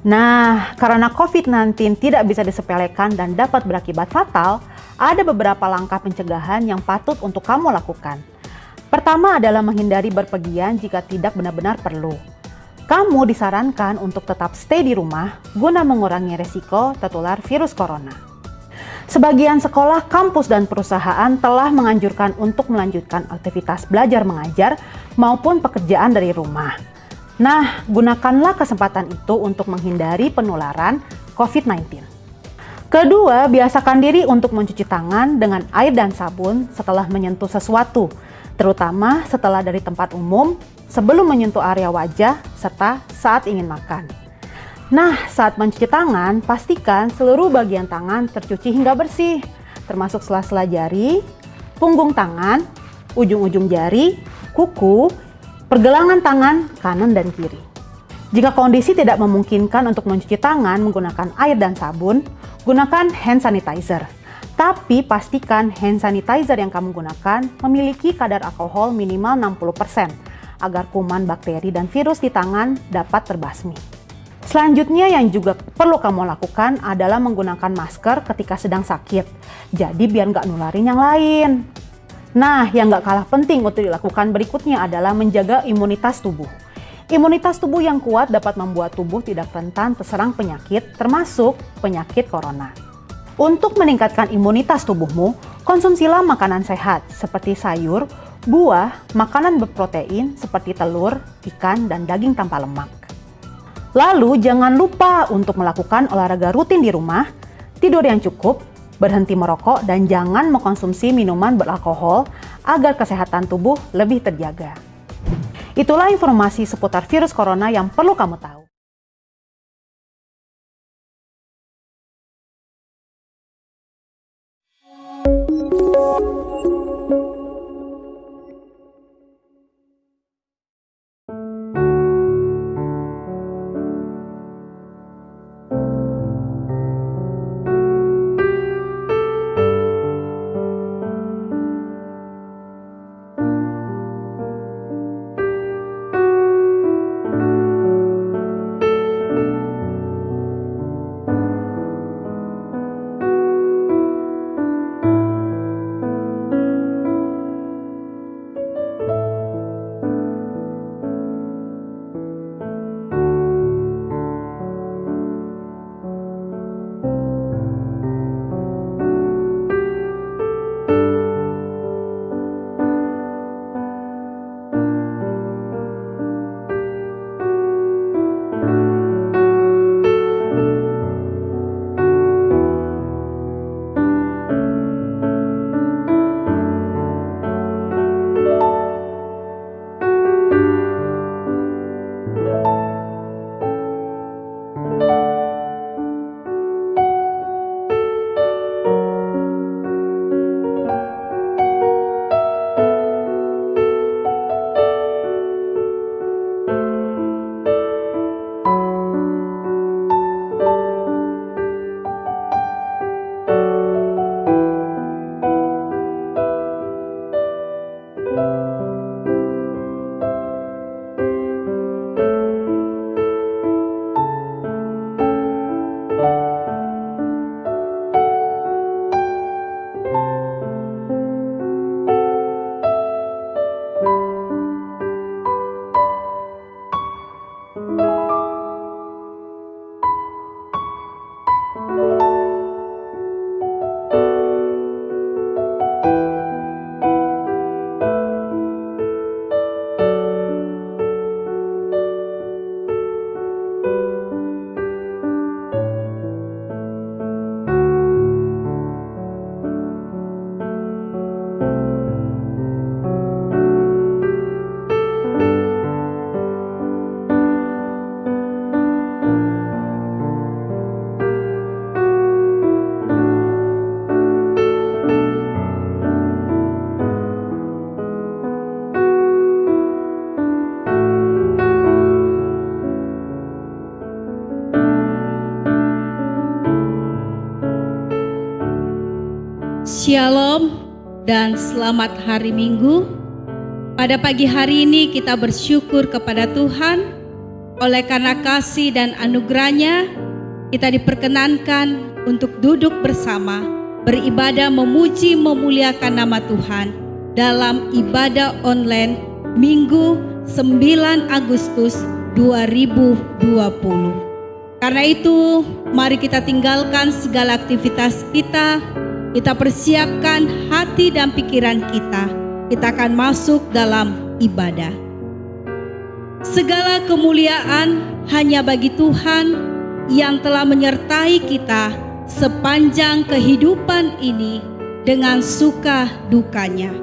Nah, karena COVID-19 tidak bisa disepelekan dan dapat berakibat fatal, ada beberapa langkah pencegahan yang patut untuk kamu lakukan. Pertama adalah menghindari berpergian jika tidak benar-benar perlu. Kamu disarankan untuk tetap stay di rumah guna mengurangi resiko tertular virus corona. Sebagian sekolah, kampus, dan perusahaan telah menganjurkan untuk melanjutkan aktivitas belajar mengajar maupun pekerjaan dari rumah. Nah, gunakanlah kesempatan itu untuk menghindari penularan COVID-19. Kedua, biasakan diri untuk mencuci tangan dengan air dan sabun setelah menyentuh sesuatu, terutama setelah dari tempat umum, sebelum menyentuh area wajah, serta saat ingin makan. Nah, saat mencuci tangan, pastikan seluruh bagian tangan tercuci hingga bersih, termasuk sela-sela jari, punggung tangan, ujung-ujung jari, kuku, pergelangan tangan kanan dan kiri. Jika kondisi tidak memungkinkan untuk mencuci tangan menggunakan air dan sabun, gunakan hand sanitizer. Tapi pastikan hand sanitizer yang kamu gunakan memiliki kadar alkohol minimal 60% agar kuman, bakteri, dan virus di tangan dapat terbasmi. Selanjutnya yang juga perlu kamu lakukan adalah menggunakan masker ketika sedang sakit. Jadi biar nggak nularin yang lain. Nah, yang nggak kalah penting untuk dilakukan berikutnya adalah menjaga imunitas tubuh. Imunitas tubuh yang kuat dapat membuat tubuh tidak rentan terserang penyakit, termasuk penyakit corona. Untuk meningkatkan imunitas tubuhmu, konsumsilah makanan sehat seperti sayur, buah, makanan berprotein seperti telur, ikan, dan daging tanpa lemak. Lalu jangan lupa untuk melakukan olahraga rutin di rumah, tidur yang cukup, berhenti merokok, dan jangan mengkonsumsi minuman beralkohol agar kesehatan tubuh lebih terjaga. Itulah informasi seputar virus corona yang perlu kamu tahu. Shalom dan selamat hari Minggu. Pada pagi hari ini kita bersyukur kepada Tuhan Oleh karena kasih dan anugerahnya, kita diperkenankan untuk duduk bersama, beribadah, memuji, memuliakan nama Tuhan dalam ibadah online Minggu 9 Agustus 2020. Karena itu, mari kita tinggalkan segala aktivitas kita persiapkan hati dan pikiran kita. Kita akan masuk dalam ibadah. Segala kemuliaan hanya bagi Tuhan yang telah menyertai kita sepanjang kehidupan ini dengan suka dukanya.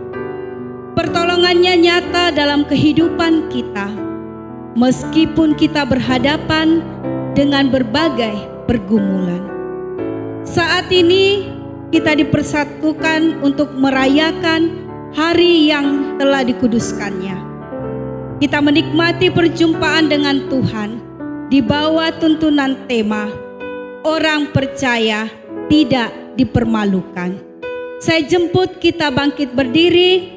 Pertolongannya nyata dalam kehidupan kita, meskipun kita berhadapan dengan berbagai pergumulan. Saat ini kita dipersatukan untuk merayakan hari yang telah dikuduskannya. Kita menikmati perjumpaan dengan Tuhan di bawah tuntunan tema orang percaya tidak dipermalukan. Saya jemput kita bangkit berdiri.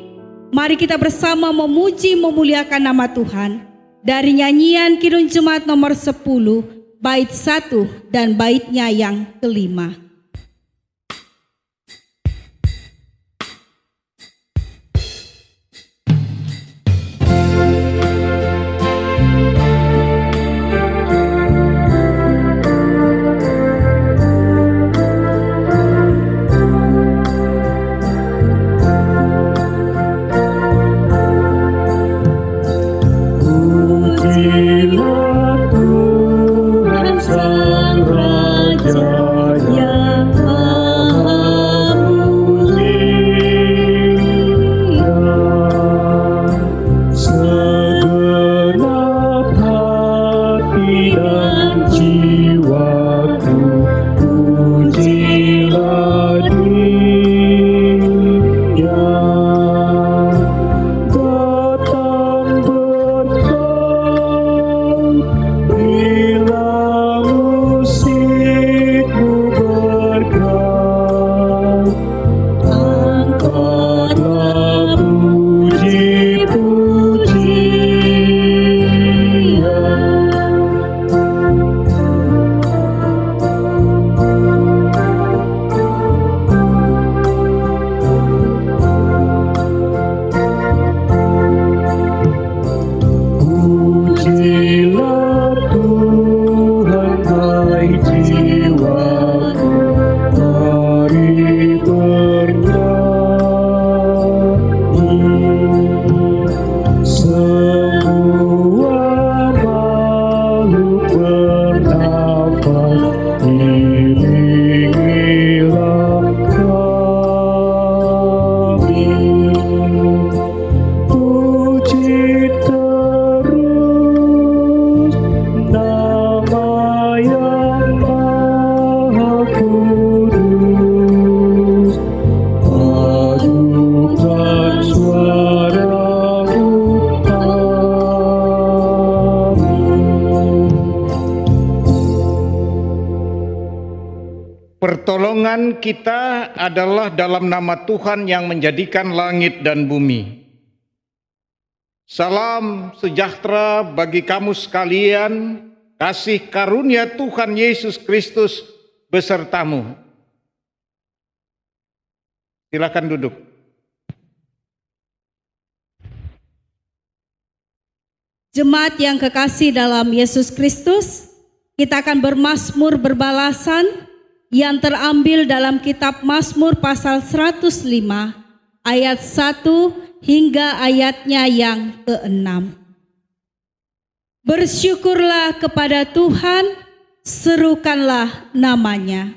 Mari kita bersama memuji memuliakan nama Tuhan dari nyanyian Kidung Jemaat nomor 10 bait 1 dan baitnya yang kelima. Pertolongan kita adalah dalam nama Tuhan yang menjadikan langit dan bumi. Salam sejahtera bagi kamu sekalian, kasih karunia Tuhan Yesus Kristus besertamu. Silakan duduk. Jemaat yang kekasih dalam Yesus Kristus, kita akan bermazmur berbalasan yang terambil dalam kitab Mazmur pasal 105 ayat 1 hingga ayatnya yang ke-6. Bersyukurlah kepada Tuhan, serukanlah namanya.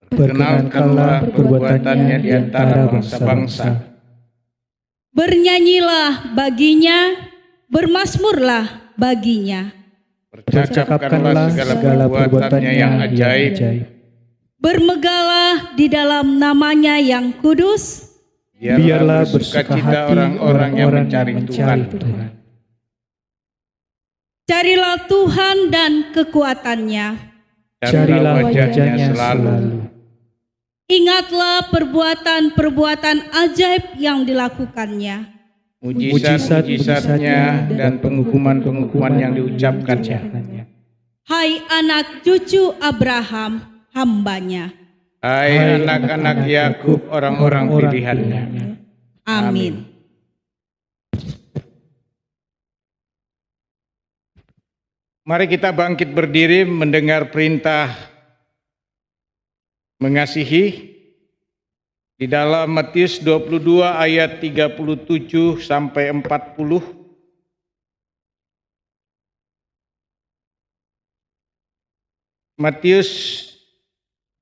Perkenalkanlah perbuatannya di antara bangsa-bangsa. Bernyanyilah baginya, bermazmurlah baginya. Percakapkanlah segala perbuatannya yang ajaib. Bermegahlah di dalam namanya yang kudus. Biarlah bersukacita orang-orang yang mencari Tuhan. Carilah Tuhan dan kekuatannya. Carilah wajahnya selalu. Ingatlah perbuatan-perbuatan ajaib yang dilakukannya. mujizat-mujizatnya, dan penghukuman-penghukuman yang diucapkannya. Hai anak cucu Abraham, hambanya. Hai anak-anak Yakub, orang-orang pilihannya. Amin. Mari kita bangkit berdiri mendengar perintah mengasihi di dalam Matius 22 ayat 37 sampai 40. Matius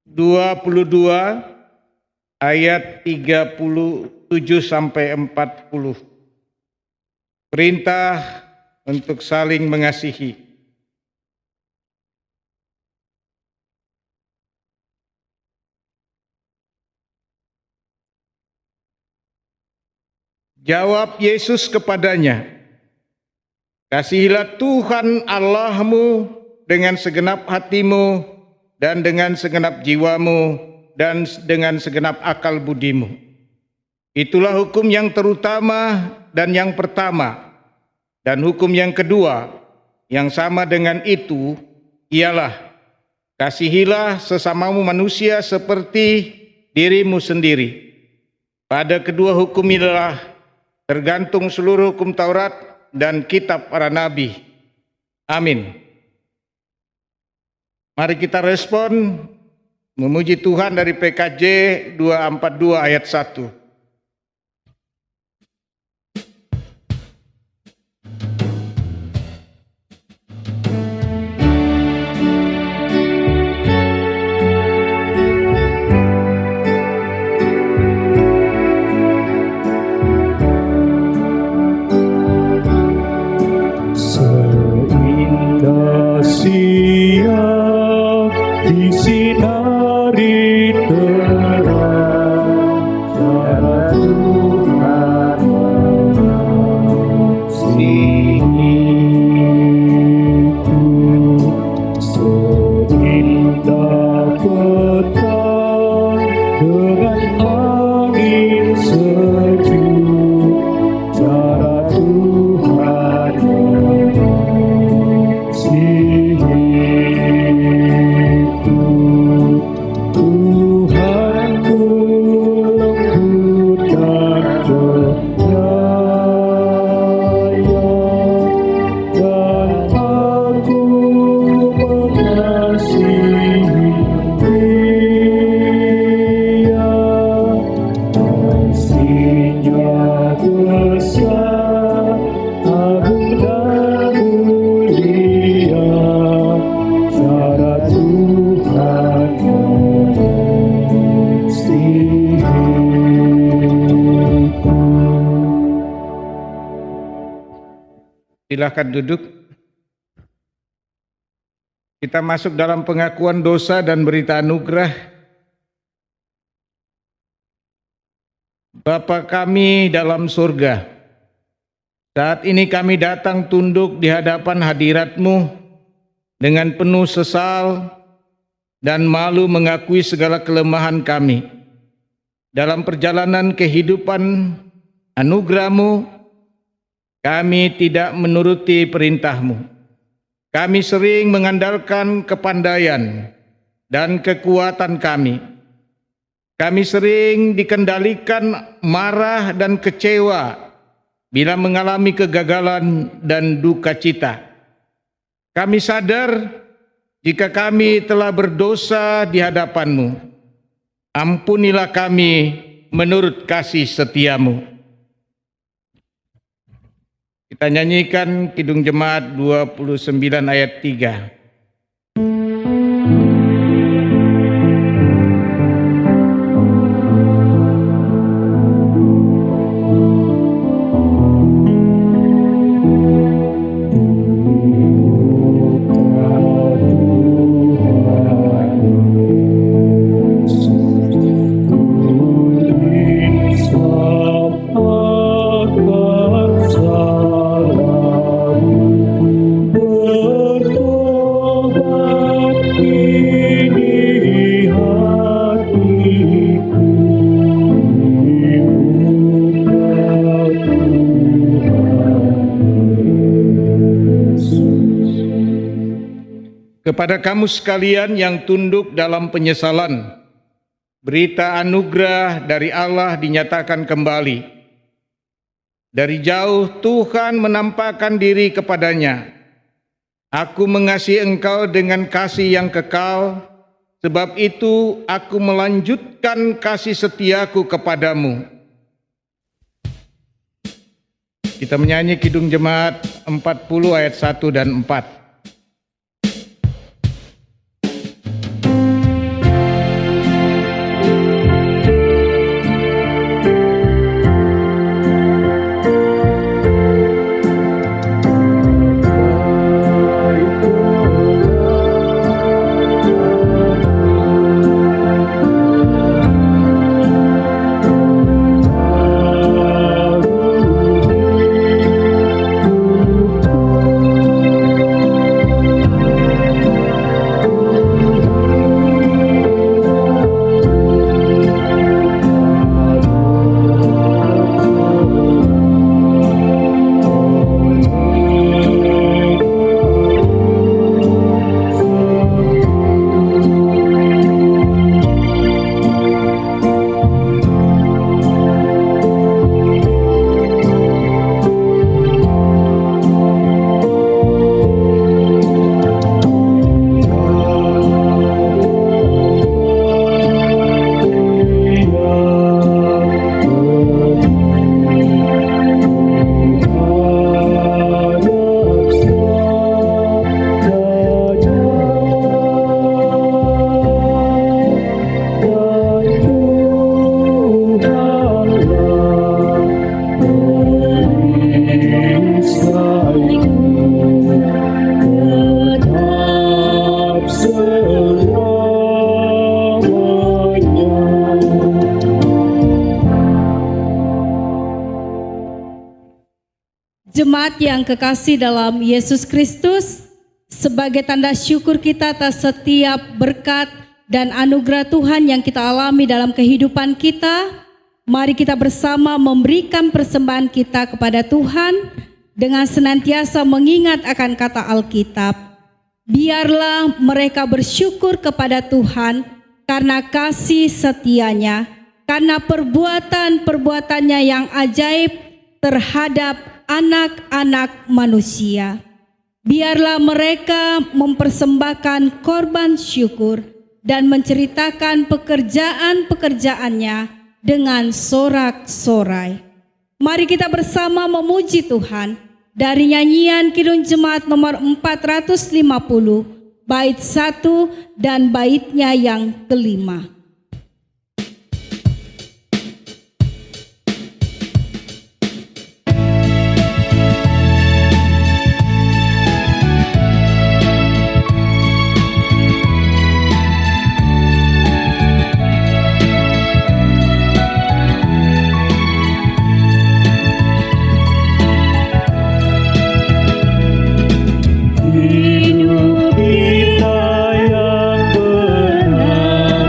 22 ayat 37 sampai 40. Perintah untuk saling mengasihi. Jawab Yesus kepadanya, "Kasihilah Tuhan Allahmu dengan segenap hatimu dan dengan segenap jiwamu dan dengan segenap akal budimu. Itulah hukum yang terutama dan yang pertama. Dan hukum yang kedua yang sama dengan itu ialah, kasihilah sesamamu manusia seperti dirimu sendiri. Pada kedua hukum inilah tergantung seluruh hukum Taurat dan kitab para nabi." Amin. Mari kita respon memuji Tuhan dari PKJ 242 ayat 1. Silakan duduk. Kita masuk dalam pengakuan dosa dan berita anugerah. Bapa kami dalam surga, saat ini kami datang tunduk di hadapan hadirat-Mu dengan penuh sesal dan malu mengakui segala kelemahan kami. Dalam perjalanan kehidupan anugerah-Mu, kami tidak menuruti perintah-Mu. Kami sering mengandalkan kepandaian dan kekuatan kami. Kami sering dikendalikan marah dan kecewa bila mengalami kegagalan dan duka cita. Kami sadar jika kami telah berdosa di hadapan-Mu. Ampunilah kami menurut kasih setia-Mu. Kita nyanyikan Kidung Jemaat 29 ayat 3. Berdoa kepada kamu sekalian yang tunduk dalam penyesalan, berita anugerah dari Allah dinyatakan kembali. Dari jauh Tuhan menampakkan diri kepadanya. Aku mengasihi engkau dengan kasih yang kekal, sebab itu aku melanjutkan kasih setiaku kepadamu. Kita menyanyi Kidung Jemaat 40 ayat 1 dan 4. Jemaat yang kekasih dalam Yesus Kristus, sebagai tanda syukur kita atas setiap berkat dan anugerah Tuhan yang kita alami dalam kehidupan kita, mari kita bersama memberikan persembahan kita kepada Tuhan dengan senantiasa mengingat akan kata Alkitab. Biarlah mereka bersyukur kepada Tuhan karena kasih setianya, karena perbuatan-perbuatannya yang ajaib terhadap anak-anak manusia. Biarlah mereka mempersembahkan korban syukur dan menceritakan pekerjaan-pekerjaannya dengan sorak-sorai. Mari kita bersama memuji Tuhan dari nyanyian Kidung Jemaat nomor 450, bait 1 dan baitnya yang kelima. Hidup kita yang benar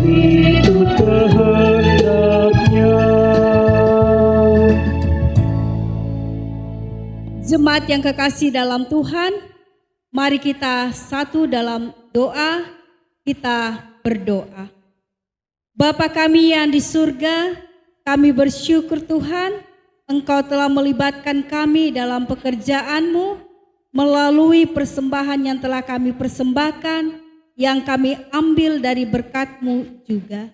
itu kehendaknya. Jemaat yang kekasih dalam Tuhan, mari kita satu dalam doa, kita berdoa. Bapa kami yang di surga, kami bersyukur Tuhan, Engkau telah melibatkan kami dalam pekerjaan-Mu melalui persembahan yang telah kami persembahkan, yang kami ambil dari berkat-Mu juga.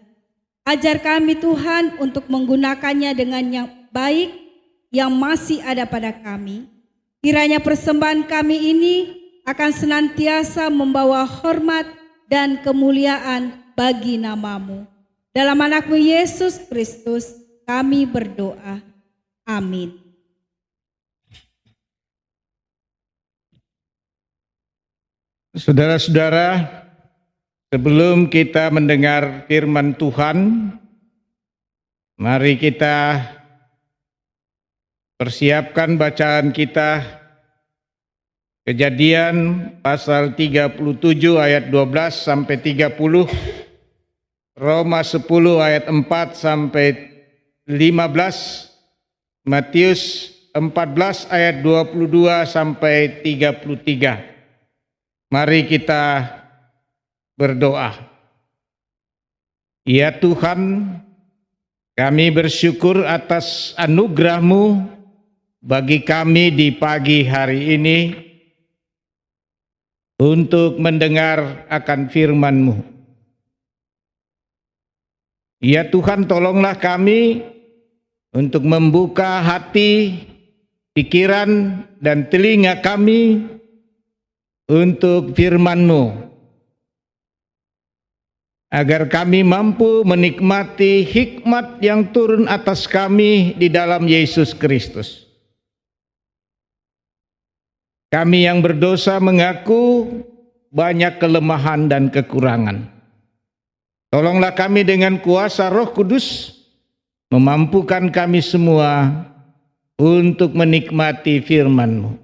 Ajar kami Tuhan untuk menggunakannya dengan yang baik yang masih ada pada kami. Kiranya persembahan kami ini akan senantiasa membawa hormat dan kemuliaan bagi nama-Mu. Dalam anak-Mu Yesus Kristus kami berdoa. Amin. Saudara-saudara, sebelum kita mendengar firman Tuhan, mari kita persiapkan bacaan kita. Kejadian pasal 37 ayat 12 sampai 30, Roma 10 ayat 4 sampai 15, Matius 14 ayat 22 sampai 33. Mari kita berdoa. Ya Tuhan, kami bersyukur atas anugerah-Mu bagi kami di pagi hari ini untuk mendengar akan firman-Mu. Ya Tuhan, tolonglah kami untuk membuka hati, pikiran, dan telinga kami untuk firman-Mu, agar kami mampu menikmati hikmat yang turun atas kami di dalam Yesus Kristus. Kami yang berdosa mengaku banyak kelemahan dan kekurangan. Tolonglah kami dengan kuasa Roh Kudus, memampukan kami semua untuk menikmati firman-Mu.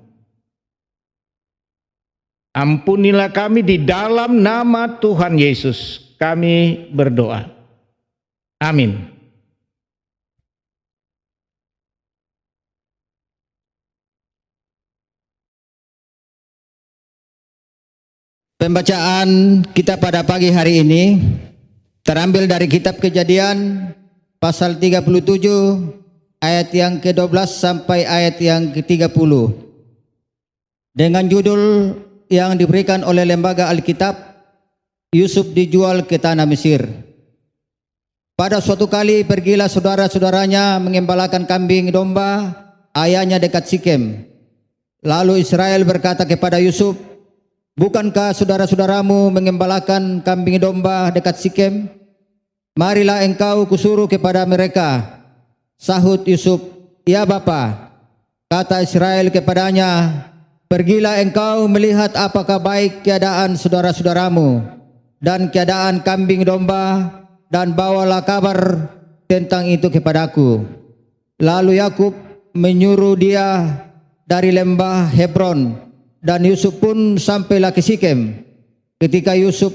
Ampunilah kami di dalam nama Tuhan Yesus. Kami berdoa. Amin. Pembacaan kita pada pagi hari ini terambil dari kitab Kejadian pasal 37 ayat yang ke-12 sampai ayat yang ke-30 dengan judul yang diberikan oleh Lembaga Alkitab, Yusuf dijual ke tanah Mesir. Pada suatu kali pergilah saudara-saudaranya mengembalakan kambing domba ayahnya dekat Sikem. Lalu Israel berkata kepada Yusuf, "Bukankah saudara-saudaramu mengembalakan kambing domba dekat Sikem? Marilah engkau kusuruh kepada mereka." Sahut Yusuf, "Ya Bapa." Kata Israel kepadanya, "Pergilah engkau melihat apakah baik keadaan saudara-saudaramu dan keadaan kambing domba, dan bawalah kabar tentang itu kepadaku." Lalu Yakub menyuruh dia dari lembah Hebron, dan Yusuf pun sampailah ke Sikem. Ketika Yusuf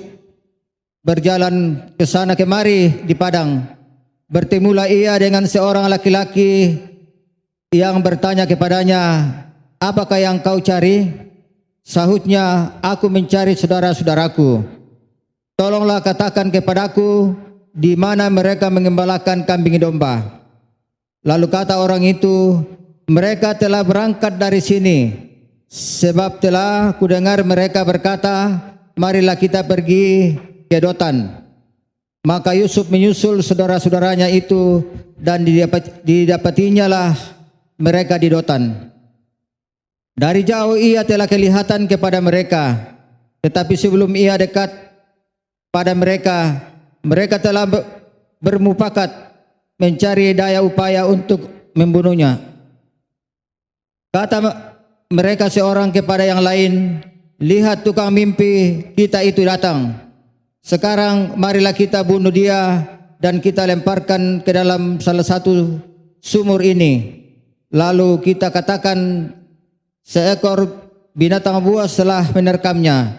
berjalan ke sana kemari di padang, bertemulah ia dengan seorang laki-laki yang bertanya kepadanya, "Apakah yang kau cari?" Sahutnya, "Aku mencari saudara-saudaraku. Tolonglah katakan kepadaku di mana mereka mengembalakan kambing domba." Lalu kata orang itu, "Mereka telah berangkat dari sini, sebab telah kudengar mereka berkata, 'Marilah kita pergi ke Dotan.'" Maka Yusuf menyusul saudara-saudaranya itu, dan didapatinya lah mereka di Dotan. Dari jauh ia telah kelihatan kepada mereka, tetapi sebelum ia dekat pada mereka, mereka telah bermufakat mencari daya upaya untuk membunuhnya. Kata mereka seorang kepada yang lain, "Lihat, tukang mimpi kita itu datang. Sekarang marilah kita bunuh dia dan kita lemparkan ke dalam salah satu sumur ini. Lalu kita katakan, seekor binatang buas telah menerkamnya,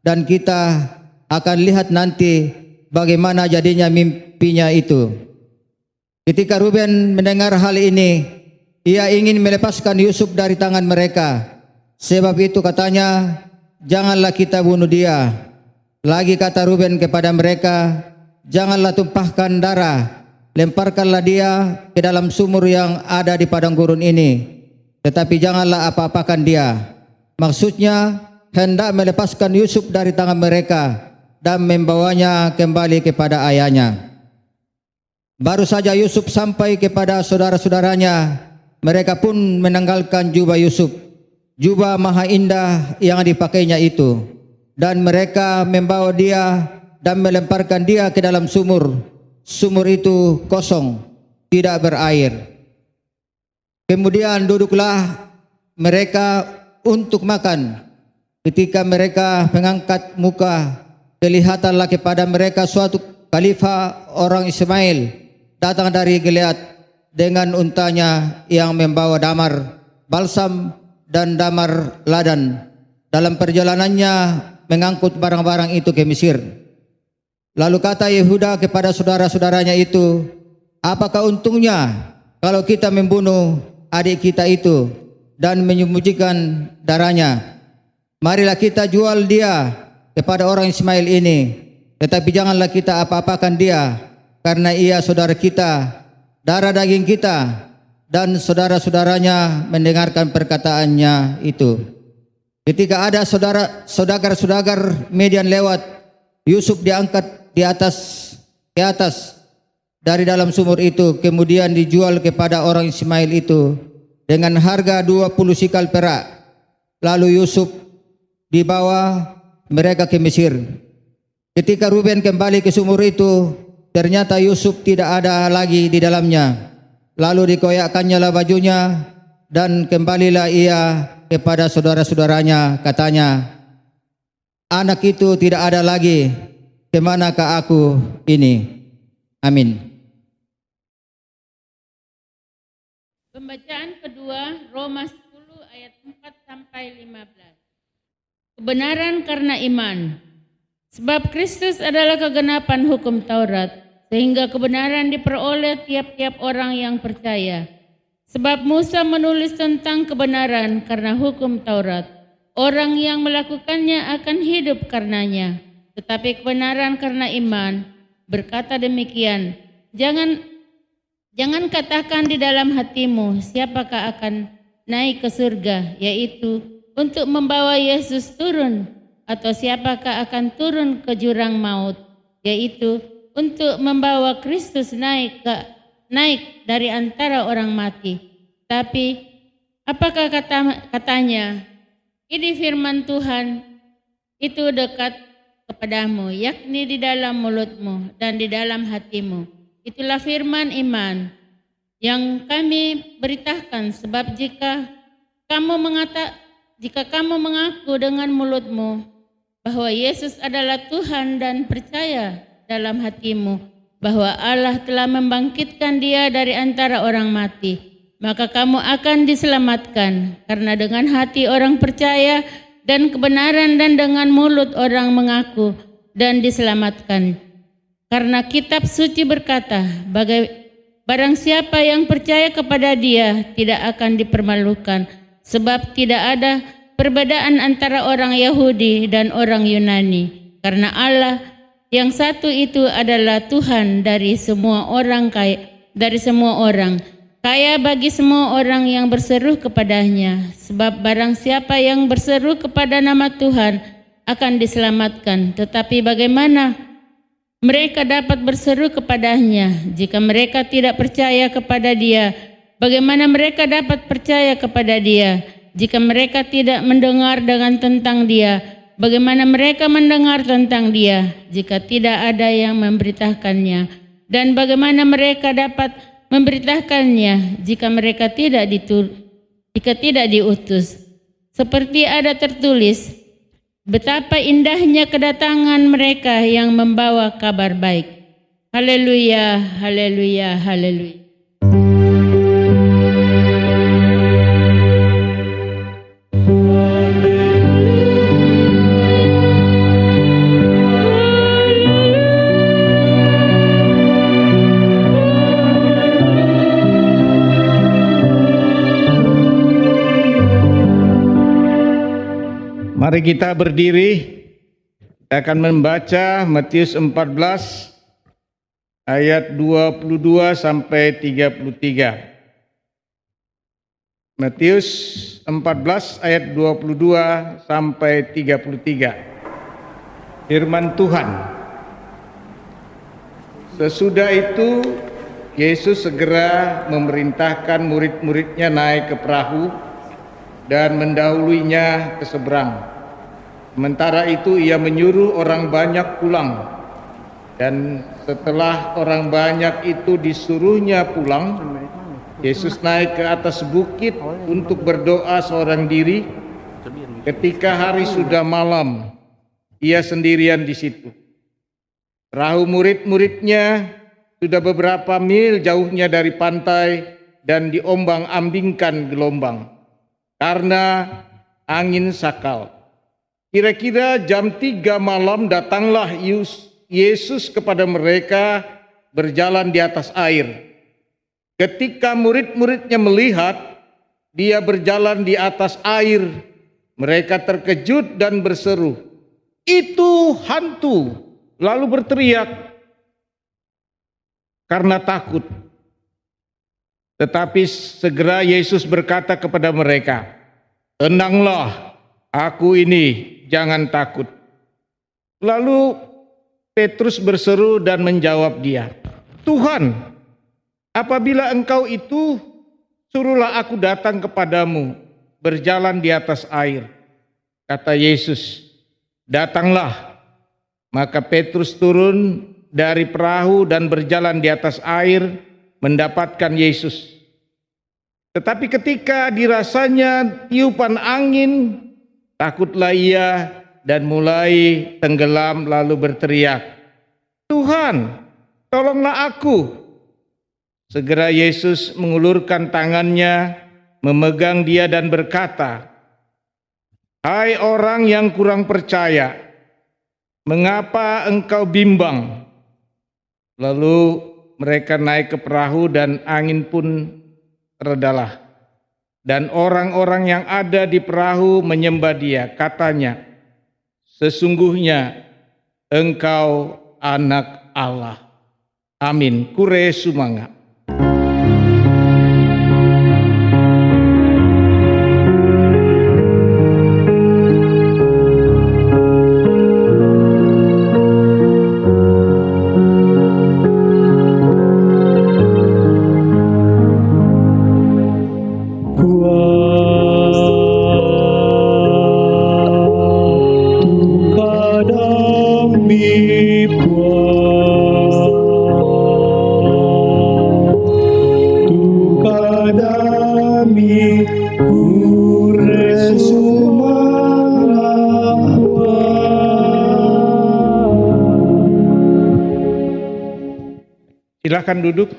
dan kita akan lihat nanti bagaimana jadinya mimpinya itu. Ketika Ruben mendengar hal ini, ia ingin melepaskan Yusuf dari tangan mereka. Sebab itu katanya, janganlah kita bunuh dia. Lagi kata Ruben kepada mereka, janganlah tumpahkan darah, lemparkanlah dia ke dalam sumur yang ada di padang gurun ini. Tetapi janganlah apa-apakan dia. Maksudnya, hendak melepaskan Yusuf dari tangan mereka dan membawanya kembali kepada ayahnya. Baru saja Yusuf sampai kepada saudara-saudaranya, mereka pun menanggalkan jubah Yusuf, jubah maha indah yang dipakainya itu, dan mereka membawa dia dan melemparkan dia ke dalam sumur. Sumur itu kosong, tidak berair. Kemudian duduklah mereka untuk makan. Ketika mereka mengangkat muka, kelihatanlah kepada mereka suatu khalifah orang Ismail datang dari Gilead dengan untanya yang membawa damar, balsam dan damar ladan. Dalam perjalanannya mengangkut barang-barang itu ke Mesir. Lalu kata Yehuda kepada saudara-saudaranya itu, apakah untungnya kalau kita membunuh adik kita itu dan menyembunyikan darahnya? Marilah kita jual dia kepada orang Ismail ini, tetapi janganlah kita apa-apakan dia, karena ia saudara kita, darah daging kita. Dan saudara-saudaranya mendengarkan perkataannya itu. Ketika ada saudagar-saudagar Midian lewat, Yusuf diangkat ke atas dari dalam sumur itu, kemudian dijual kepada orang Ismail itu dengan harga 20 sikal perak. Lalu Yusuf dibawa mereka ke Mesir. Ketika Ruben kembali ke sumur itu, ternyata Yusuf tidak ada lagi di dalamnya. Lalu dikoyakkannya bajunya dan kembalilah ia kepada saudara-saudaranya. Katanya, anak itu tidak ada lagi, kemanakah aku ini? Amin. Pembacaan kedua, Roma 10 ayat 4 sampai 15. Kebenaran karena iman. Sebab Kristus adalah kegenapan hukum Taurat, sehingga kebenaran diperoleh tiap-tiap orang yang percaya. Sebab Musa menulis tentang kebenaran karena hukum Taurat. Orang yang melakukannya akan hidup karenanya. Tetapi kebenaran karena iman berkata demikian, Jangan katakan di dalam hatimu, siapakah akan naik ke surga, yaitu untuk membawa Yesus turun, atau siapakah akan turun ke jurang maut, yaitu untuk membawa Kristus naik dari antara orang mati. Tapi apakah katanya? Ini firman Tuhan itu dekat kepadamu, yakni di dalam mulutmu dan di dalam hatimu. Itulah firman iman yang kami beritakan, sebab jika kamu mengaku dengan mulutmu bahwa Yesus adalah Tuhan dan percaya dalam hatimu bahwa Allah telah membangkitkan dia dari antara orang mati, maka kamu akan diselamatkan. Karena dengan hati orang percaya dan kebenaran, dan dengan mulut orang mengaku dan diselamatkan. Karena kitab suci berkata, barang siapa yang percaya kepada dia tidak akan dipermalukan, sebab tidak ada perbedaan antara orang Yahudi dan orang Yunani, karena Allah yang satu itu adalah Tuhan dari semua orang, kaya bagi semua orang yang berseru kepadanya. Sebab barang siapa yang berseru kepada nama Tuhan akan diselamatkan. Tetapi bagaimana mereka dapat berseru kepadanya jika mereka tidak percaya kepada dia? Bagaimana mereka dapat percaya kepada dia jika mereka tidak mendengar tentang dia? Bagaimana mereka mendengar tentang dia jika tidak ada yang memberitakannya? Dan bagaimana mereka dapat memberitakannya jika mereka tidak diutus? Seperti ada tertulis, betapa indahnya kedatangan mereka yang membawa kabar baik. Haleluya, haleluya, haleluya. Mari kita berdiri. Kita akan membaca Matius 14 ayat 22 sampai 33. Matius 14 ayat 22 sampai 33. Firman Tuhan. Sesudah itu Yesus segera memerintahkan murid-muridnya naik ke perahu dan mendahuluinya ke seberang. Sementara itu ia menyuruh orang banyak pulang, dan setelah orang banyak itu disuruhnya pulang, Yesus naik ke atas bukit untuk berdoa seorang diri. Ketika hari sudah malam, ia sendirian di situ. Perahu murid-muridnya sudah beberapa mil jauhnya dari pantai dan diombang-ambingkan gelombang karena angin sakal. Kira-kira jam 3 malam datanglah Yesus kepada mereka berjalan di atas air. Ketika murid-muridnya melihat dia berjalan di atas air, mereka terkejut dan berseru, "Itu hantu!" Lalu berteriak karena takut. Tetapi segera Yesus berkata kepada mereka, "Tenanglah, aku ini, jangan takut." Lalu Petrus berseru dan menjawab dia, "Tuhan, apabila Engkau itu, suruhlah aku datang kepadamu berjalan di atas air." Kata Yesus, "Datanglah." Maka Petrus turun dari perahu dan berjalan di atas air mendapatkan Yesus. Tetapi ketika dirasanya tiupan angin, takutlah ia dan mulai tenggelam lalu berteriak, "Tuhan, tolonglah aku." Segera Yesus mengulurkan tangannya, memegang dia dan berkata, "Hai orang yang kurang percaya, mengapa engkau bimbang?" Lalu mereka naik ke perahu dan angin pun redalah. Dan orang-orang yang ada di perahu menyembah dia. Katanya, "Sesungguhnya engkau anak Allah." Amin. Kure sumanga. Silakan duduk.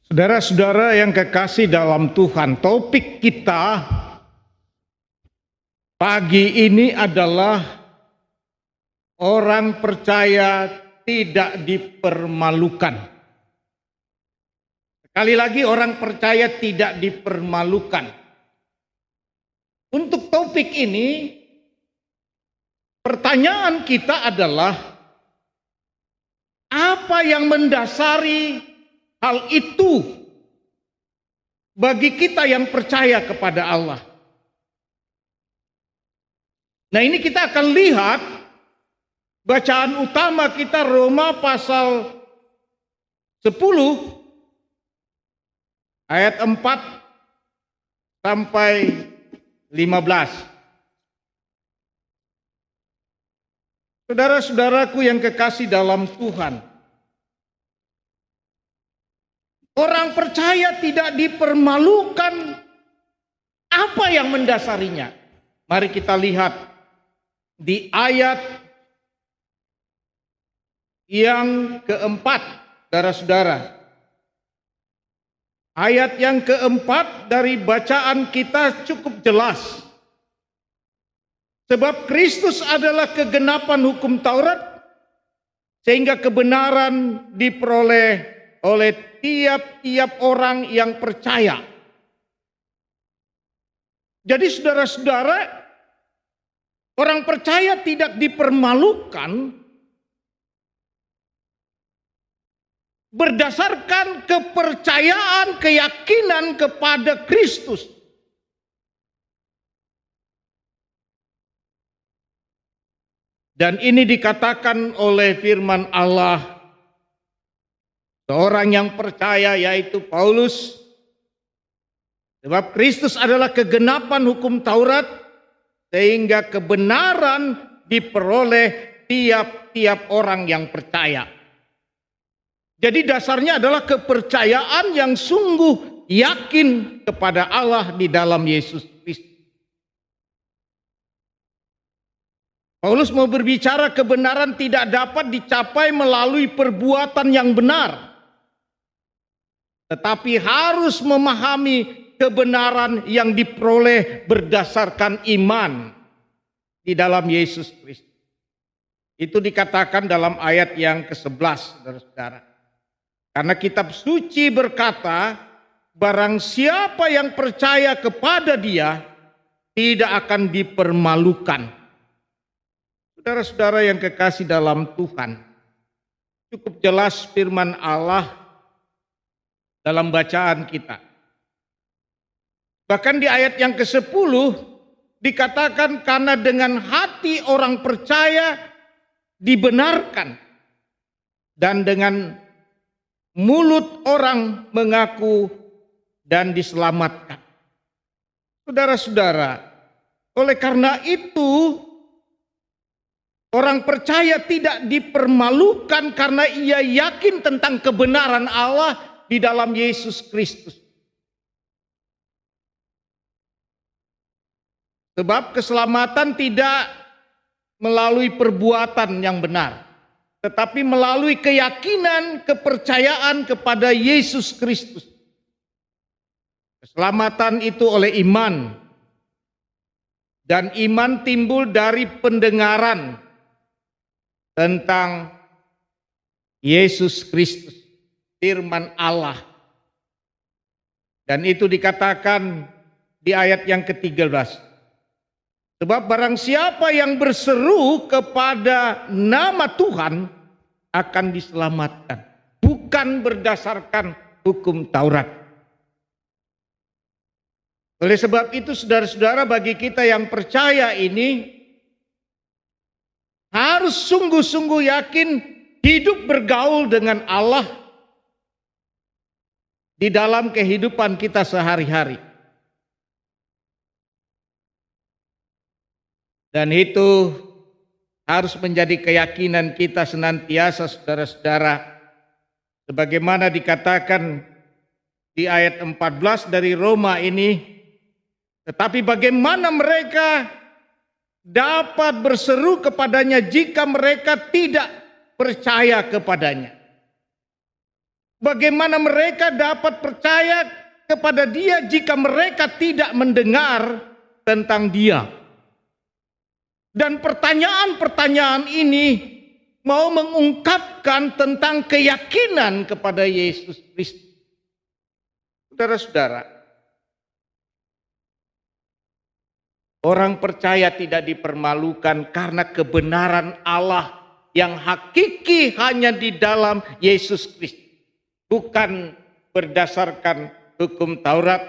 Saudara-saudara yang kekasih dalam Tuhan, topik kita pagi ini adalah orang percaya tidak dipermalukan. Sekali lagi, orang percaya tidak dipermalukan. Untuk topik ini, pertanyaan kita adalah, apa yang mendasari hal itu bagi kita yang percaya kepada Allah? Nah, ini kita akan lihat bacaan utama kita Roma pasal 10 ayat 4 sampai 15. Saudara-saudaraku yang kekasih dalam Tuhan, orang percaya tidak dipermalukan. Apa yang mendasarinya? Mari kita lihat di ayat yang keempat, saudara-saudara. Ayat yang keempat dari bacaan kita cukup jelas. Sebab Kristus adalah kegenapan hukum Taurat, sehingga kebenaran diperoleh oleh tiap-tiap orang yang percaya. Jadi saudara-saudara, orang percaya tidak dipermalukan berdasarkan kepercayaan, keyakinan kepada Kristus. Dan ini dikatakan oleh firman Allah, seorang yang percaya yaitu Paulus, sebab Kristus adalah kegenapan hukum Taurat, sehingga kebenaran diperoleh tiap-tiap orang yang percaya. Jadi dasarnya adalah kepercayaan yang sungguh yakin kepada Allah di dalam Yesus Kristus. Paulus mau berbicara kebenaran tidak dapat dicapai melalui perbuatan yang benar, tetapi harus memahami kebenaran yang diperoleh berdasarkan iman di dalam Yesus Kristus. Itu dikatakan dalam ayat yang ke-11, saudara-saudara. Karena kitab suci berkata, barang siapa yang percaya kepada Dia tidak akan dipermalukan. Saudara-saudara yang kekasih dalam Tuhan, cukup jelas firman Allah dalam bacaan kita. Bahkan di ayat yang ke-10 dikatakan karena dengan hati orang percaya dibenarkan dan dengan mulut orang mengaku dan diselamatkan. Saudara-saudara, oleh karena itu orang percaya tidak dipermalukan karena ia yakin tentang kebenaran Allah di dalam Yesus Kristus. Sebab keselamatan tidak melalui perbuatan yang benar, tetapi melalui keyakinan, kepercayaan kepada Yesus Kristus. Keselamatan itu oleh iman. Dan iman timbul dari pendengaran tentang Yesus Kristus, firman Allah. Dan itu dikatakan di ayat yang ke-13. Sebab barang siapa yang berseru kepada nama Tuhan akan diselamatkan, bukan berdasarkan hukum Taurat. Oleh sebab itu saudara-saudara, bagi kita yang percaya ini harus sungguh-sungguh yakin hidup bergaul dengan Allah di dalam kehidupan kita sehari-hari. Dan itu harus menjadi keyakinan kita senantiasa, saudara-saudara. Sebagaimana dikatakan di ayat 14 dari Roma ini, tetapi bagaimana mereka dapat berseru kepadanya jika mereka tidak percaya kepadanya? Bagaimana mereka dapat percaya kepada Dia jika mereka tidak mendengar tentang Dia? Dan pertanyaan-pertanyaan ini mau mengungkapkan tentang keyakinan kepada Yesus Kristus. Saudara-saudara, orang percaya tidak dipermalukan karena kebenaran Allah yang hakiki hanya di dalam Yesus Kristus. Bukan berdasarkan hukum Taurat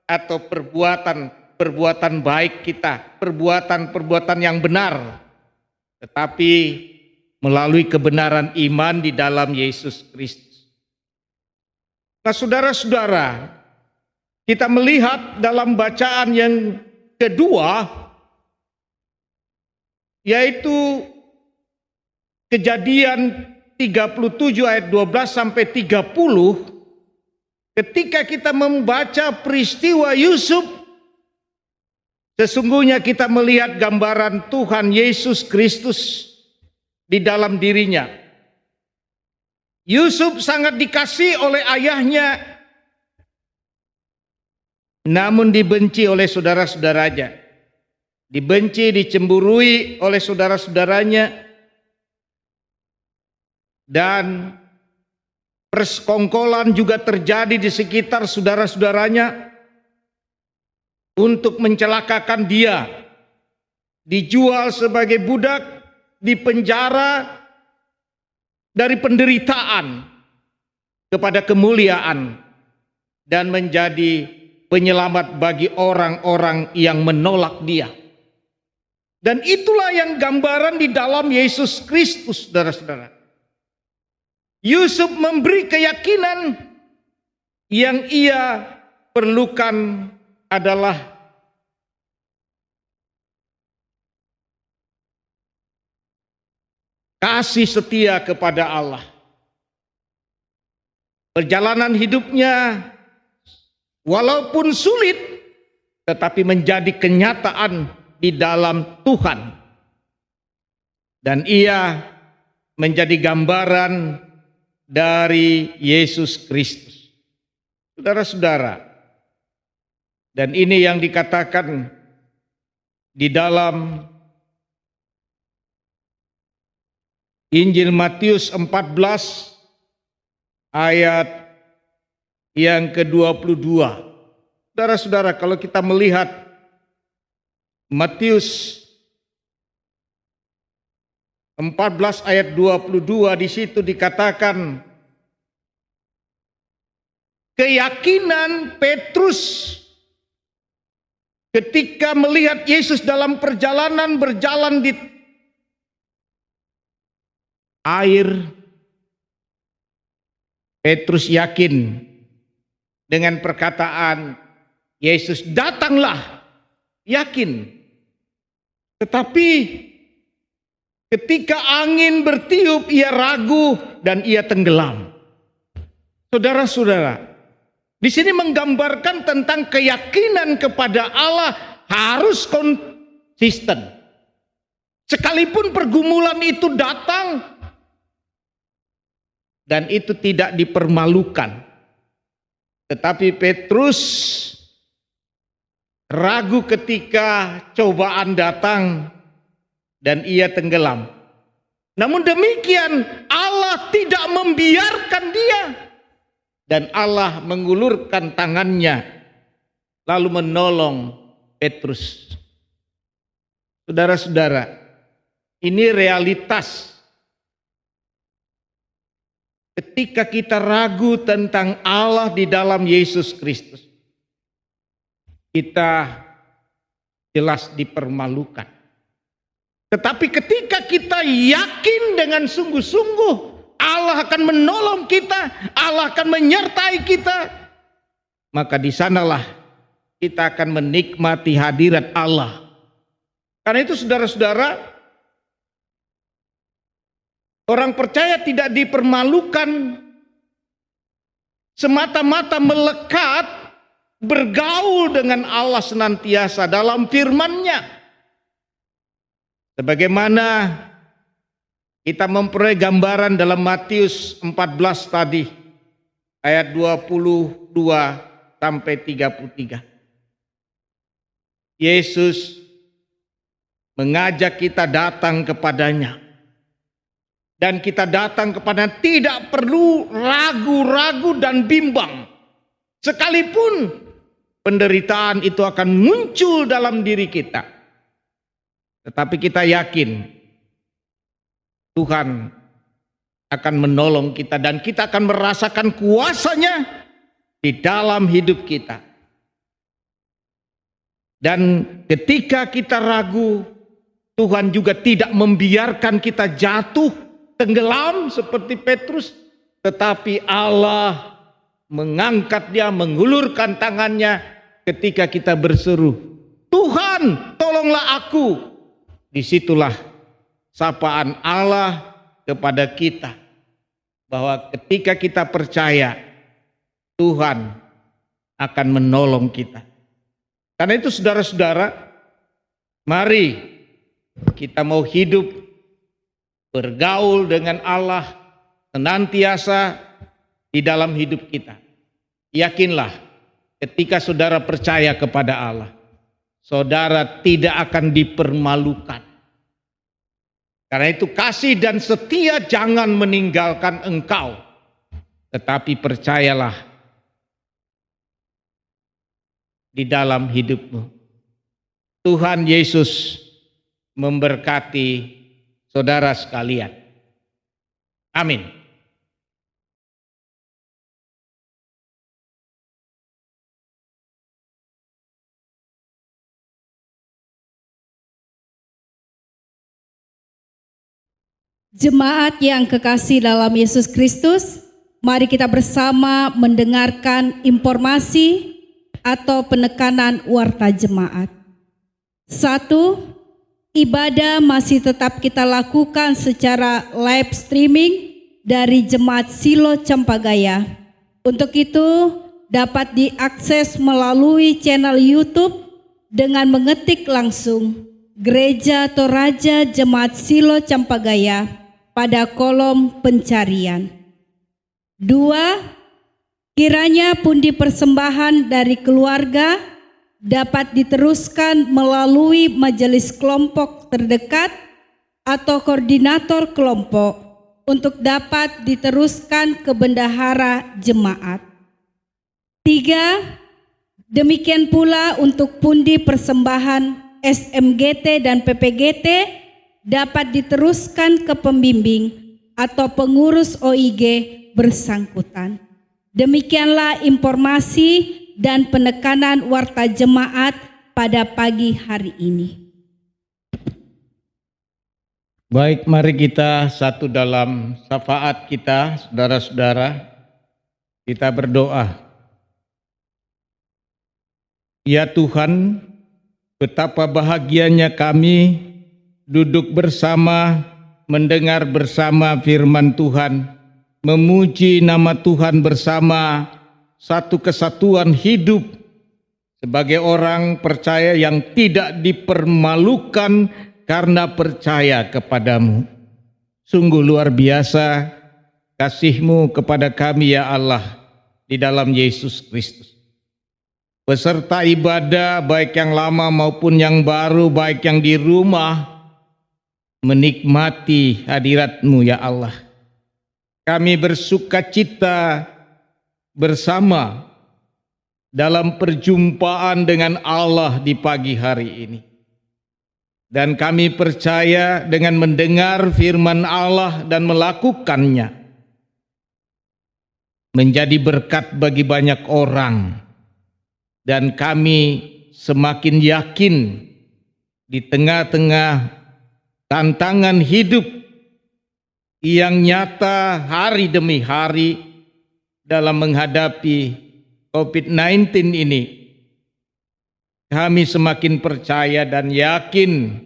atau perbuatan baik kita, perbuatan yang benar, tetapi melalui kebenaran iman di dalam Yesus Kristus. Nah, saudara-saudara, kita melihat dalam bacaan yang kedua, yaitu Kejadian 37 ayat 12 sampai 30, ketika kita membaca peristiwa Yusuf, sesungguhnya kita melihat gambaran Tuhan Yesus Kristus di dalam dirinya. Yusuf sangat dikasihi oleh ayahnya, namun dibenci oleh saudara-saudaranya. Dibenci, dicemburui oleh saudara-saudaranya, dan persekongkolan juga terjadi di sekitar saudara-saudaranya untuk mencelakakan dia, dijual sebagai budak, dipenjara dari penderitaan kepada kemuliaan, dan menjadi penyelamat bagi orang-orang yang menolak dia. Dan itulah yang gambaran di dalam Yesus Kristus, saudara-saudara. Yusuf memberi keyakinan yang ia perlukan adalah kasih setia kepada Allah. Perjalanan hidupnya walaupun sulit, tetapi menjadi kenyataan di dalam Tuhan. Dan ia menjadi gambaran dari Yesus Kristus. Saudara-saudara, dan ini yang dikatakan di dalam Injil Matius 14 ayat yang ke-22. Saudara-saudara, kalau kita melihat Matius 14 ayat 22, di situ dikatakan keyakinan Petrus ketika melihat Yesus dalam perjalanan berjalan di air. Petrus yakin dengan perkataan Yesus, datanglah, yakin. Tetapi ketika angin bertiup, ia ragu dan ia tenggelam. Saudara-saudara, di sini menggambarkan tentang keyakinan kepada Allah harus konsisten. Sekalipun pergumulan itu datang dan itu tidak dipermalukan. Tetapi Petrus ragu ketika cobaan datang dan ia tenggelam. Namun demikian Allah tidak membiarkan dia, dan Allah mengulurkan tangannya lalu menolong Petrus. Saudara-saudara, ini realitas. Ketika kita ragu tentang Allah di dalam Yesus Kristus, kita jelas dipermalukan. Tetapi ketika kita yakin dengan sungguh-sungguh Allah akan menolong kita, Allah akan menyertai kita, maka di sanalah kita akan menikmati hadirat Allah. Karena itu saudara-saudara, orang percaya tidak dipermalukan semata-mata melekat bergaul dengan Allah senantiasa dalam firman-Nya. Sebagaimana kita memperoleh gambaran dalam Matius 14 tadi, ayat 22 sampai 33. Yesus mengajak kita datang kepadanya. Dan kita datang kepadanya tidak perlu ragu-ragu dan bimbang. Sekalipun penderitaan itu akan muncul dalam diri kita. Tetapi kita yakin Tuhan akan menolong kita dan kita akan merasakan kuasa-Nya di dalam hidup kita. Dan ketika kita ragu, Tuhan juga tidak membiarkan kita jatuh, tenggelam seperti Petrus. Tetapi Allah mengangkat dia, mengulurkan tangannya ketika kita berseru, Tuhan tolonglah aku. Disitulah sapaan Allah kepada kita, bahwa ketika kita percaya, Tuhan akan menolong kita. Karena itu saudara-saudara, mari kita mau hidup bergaul dengan Allah senantiasa di dalam hidup kita. Yakinlah, ketika saudara percaya kepada Allah, saudara tidak akan dipermalukan. Karena itu kasih dan setia jangan meninggalkan engkau. tetapi percayalah di dalam hidupmu. Tuhan Yesus memberkati saudara sekalian. Amin. Jemaat yang kekasih dalam Yesus Kristus, mari kita bersama mendengarkan informasi atau penekanan warta jemaat. 1. Ibadah masih tetap kita lakukan secara live streaming dari Jemaat Silo Cempagaya. Untuk itu dapat diakses melalui channel YouTube dengan mengetik langsung Gereja Toraja Jemaat Silo Cempagaya pada kolom pencarian. 2. Kiranya pundi persembahan dari keluarga dapat diteruskan melalui majelis kelompok terdekat atau koordinator kelompok untuk dapat diteruskan ke bendahara jemaat. 3. Demikian pula untuk pundi persembahan SMGT dan PPGT dapat diteruskan ke pembimbing atau pengurus OIG bersangkutan. Demikianlah informasi dan penekanan warta jemaat pada pagi hari ini. Baik, mari kita satu dalam syafaat kita, saudara-saudara. Kita berdoa. Ya Tuhan, betapa bahagianya kami duduk bersama, mendengar bersama firman Tuhan, memuji nama Tuhan bersama, satu kesatuan hidup sebagai orang percaya yang tidak dipermalukan karena percaya kepadamu. Sungguh luar biasa kasih-Mu kepada kami ya Allah di dalam Yesus Kristus. Peserta ibadah baik yang lama maupun yang baru, baik yang di rumah, menikmati hadirat-Mu ya Allah. Kami bersuka cita bersama dalam perjumpaan dengan Allah di pagi hari ini. Dan kami percaya dengan mendengar firman Allah dan melakukannya menjadi berkat bagi banyak orang. Dan kami semakin yakin di tengah-tengah tantangan hidup yang nyata hari demi hari dalam menghadapi COVID-19 ini, kami semakin percaya dan yakin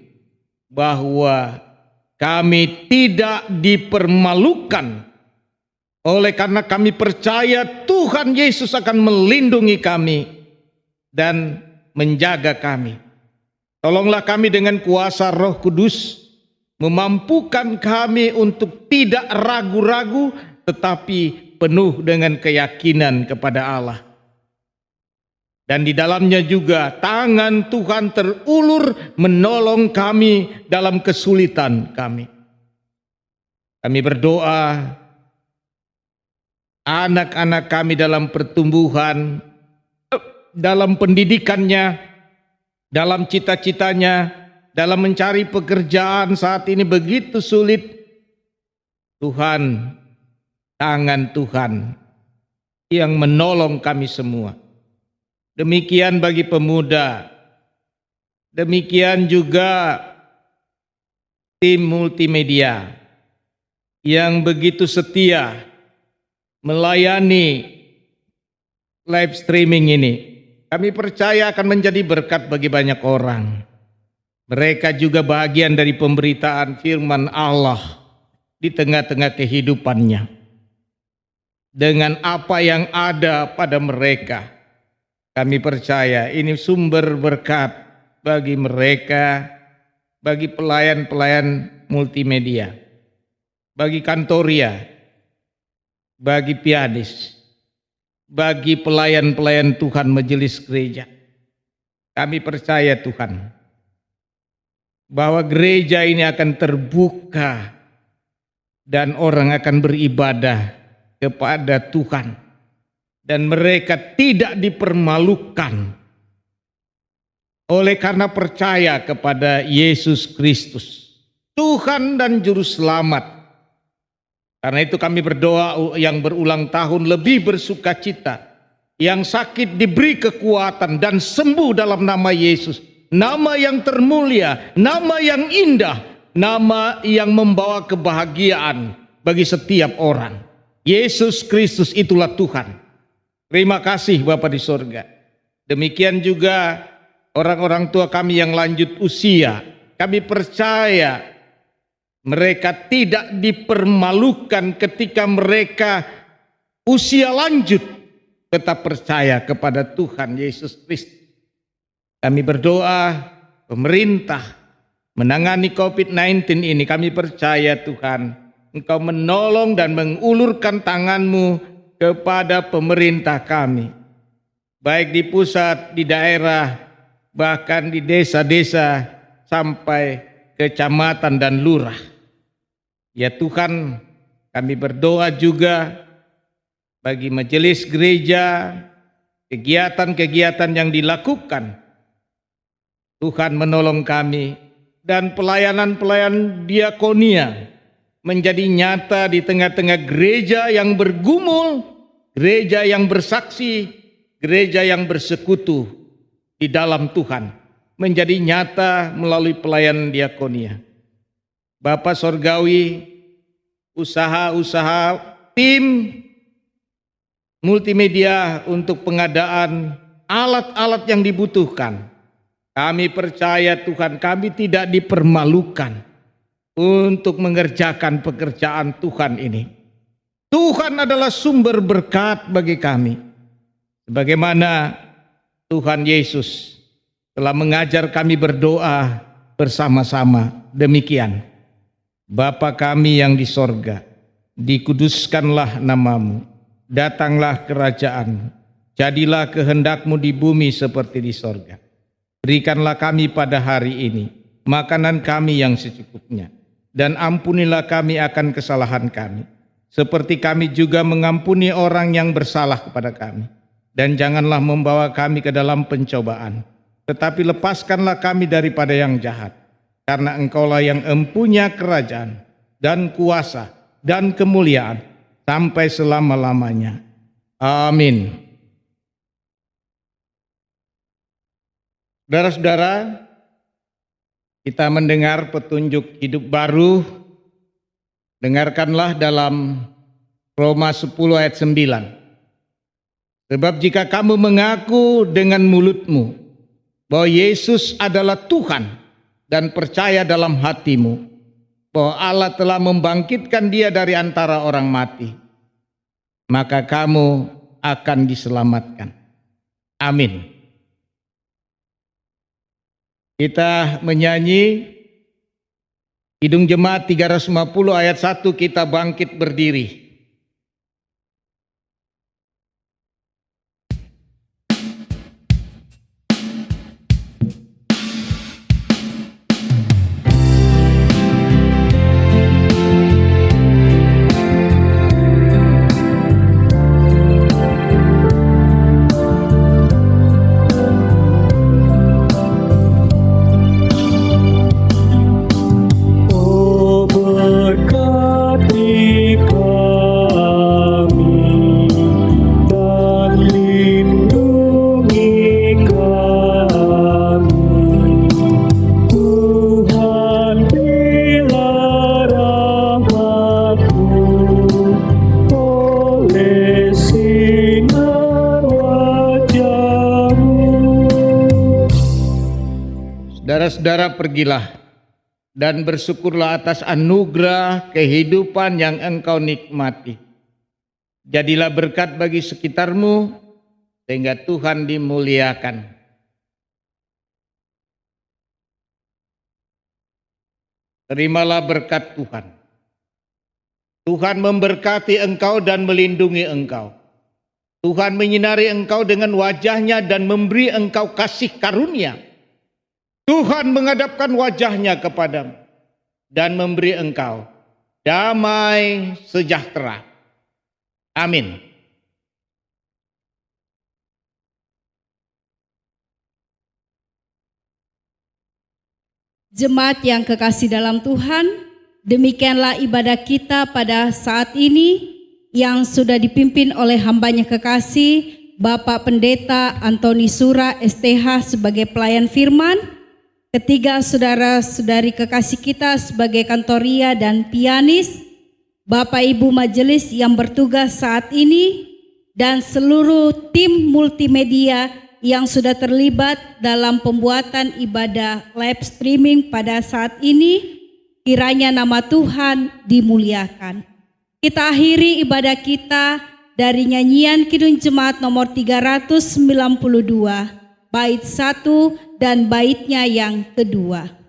bahwa kami tidak dipermalukan oleh karena kami percaya Tuhan Yesus akan melindungi kami dan menjaga kami. Tolonglah kami dengan kuasa Roh Kudus, memampukan kami untuk tidak ragu-ragu tetapi penuh dengan keyakinan kepada Allah. Dan di dalamnya juga tangan Tuhan terulur menolong kami dalam kesulitan kami. Kami berdoa anak-anak kami dalam pertumbuhan, dalam pendidikannya, dalam cita-citanya, dalam mencari pekerjaan saat ini begitu sulit. Tuhan, tangan Tuhan yang menolong kami semua. Demikian bagi pemuda, demikian juga tim multimedia yang begitu setia melayani live streaming ini. Kami percaya akan menjadi berkat bagi banyak orang. Mereka juga bagian dari pemberitaan firman Allah di tengah-tengah kehidupannya. Dengan apa yang ada pada mereka, kami percaya ini sumber berkat bagi mereka, bagi pelayan-pelayan multimedia, bagi kantoria, bagi pianis, bagi pelayan-pelayan Tuhan majelis gereja. Kami percaya Tuhan bahwa gereja ini akan terbuka dan orang akan beribadah kepada Tuhan dan mereka tidak dipermalukan oleh karena percaya kepada Yesus Kristus, Tuhan dan Juru Selamat. Karena itu kami berdoa yang berulang tahun lebih bersukacita, yang sakit diberi kekuatan dan sembuh dalam nama Yesus, nama yang termulia, nama yang indah, nama yang membawa kebahagiaan bagi setiap orang. Yesus Kristus itulah Tuhan. Terima kasih Bapa di sorga. Demikian juga orang-orang tua kami yang lanjut usia, kami percaya mereka tidak dipermalukan ketika mereka usia lanjut, tetap percaya kepada Tuhan Yesus Kristus. Kami berdoa pemerintah menangani COVID-19 ini, kami percaya Tuhan, Engkau menolong dan mengulurkan tangan-Mu kepada pemerintah kami, baik di pusat, di daerah, bahkan di desa-desa sampai kecamatan dan lurah. Ya Tuhan, kami berdoa juga bagi majelis gereja, kegiatan-kegiatan yang dilakukan. Tuhan menolong kami dan pelayanan-pelayanan diakonia menjadi nyata di tengah-tengah gereja yang bergumul, gereja yang bersaksi, gereja yang bersekutu di dalam Tuhan, menjadi nyata melalui pelayanan diakonia. Bapa Sorgawi, usaha-usaha tim multimedia untuk pengadaan alat-alat yang dibutuhkan, kami percaya Tuhan, kami tidak dipermalukan untuk mengerjakan pekerjaan Tuhan ini. Tuhan adalah sumber berkat bagi kami, sebagaimana Tuhan Yesus telah mengajar kami berdoa bersama-sama. Demikian, Bapa kami yang di sorga, dikuduskanlah namamu, datanglah kerajaan, jadilah kehendak-Mu di bumi seperti di sorga. Berikanlah kami pada hari ini makanan kami yang secukupnya, dan ampunilah kami akan kesalahan kami, seperti kami juga mengampuni orang yang bersalah kepada kami. Dan janganlah membawa kami ke dalam pencobaan, tetapi lepaskanlah kami daripada yang jahat. Karena Engkaulah yang empunya kerajaan dan kuasa dan kemuliaan sampai selama-lamanya. Amin. Saudara-saudara, kita mendengar petunjuk hidup baru. Dengarkanlah dalam Roma 10 ayat 9. Sebab jika kamu mengaku dengan mulutmu bahwa Yesus adalah Tuhan dan percaya dalam hatimu bahwa Allah telah membangkitkan Dia dari antara orang mati, maka kamu akan diselamatkan. Amin. Kita menyanyi Kidung Jemaat 350 ayat 1, kita bangkit berdiri. Saudara-saudara, pergilah dan bersyukurlah atas anugerah kehidupan yang engkau nikmati. Jadilah berkat bagi sekitarmu sehingga Tuhan dimuliakan. Terimalah berkat Tuhan. Tuhan memberkati engkau dan melindungi engkau. Tuhan menyinari engkau dengan wajah-Nya dan memberi engkau kasih karunia. Tuhan menghadapkan wajah-Nya kepadamu dan memberi engkau damai sejahtera. Amin. Jemaat yang kekasih dalam Tuhan, demikianlah ibadah kita pada saat ini yang sudah dipimpin oleh hambanya kekasih Bapak Pendeta Antoni Sura STH sebagai pelayan firman, ketiga saudara-saudari kekasih kita sebagai kantoria dan pianis, Bapak Ibu majelis yang bertugas saat ini, dan seluruh tim multimedia yang sudah terlibat dalam pembuatan ibadah live streaming pada saat ini, kiranya nama Tuhan dimuliakan. Kita akhiri ibadah kita dari nyanyian Kidung Jemaat nomor 392, bait 1 dan baitnya yang kedua.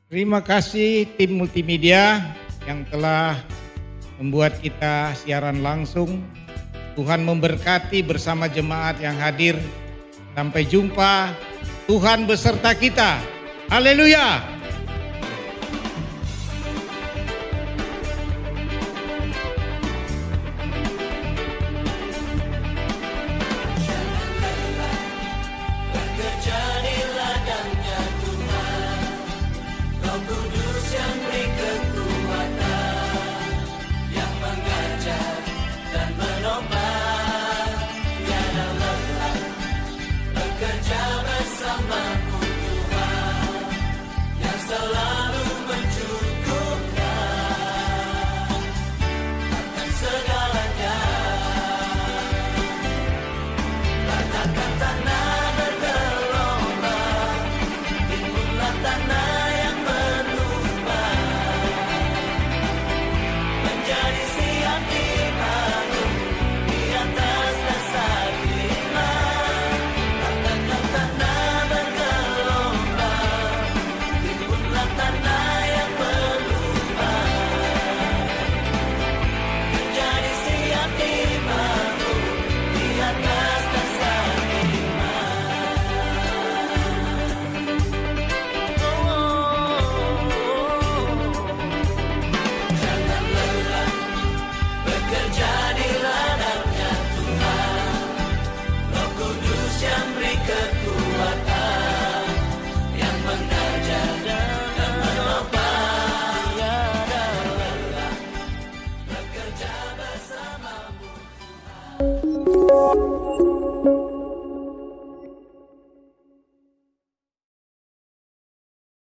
Terima kasih tim multimedia yang telah membuat kita siaran langsung. Tuhan memberkati bersama jemaat yang hadir. Sampai jumpa. Tuhan beserta kita. Haleluya.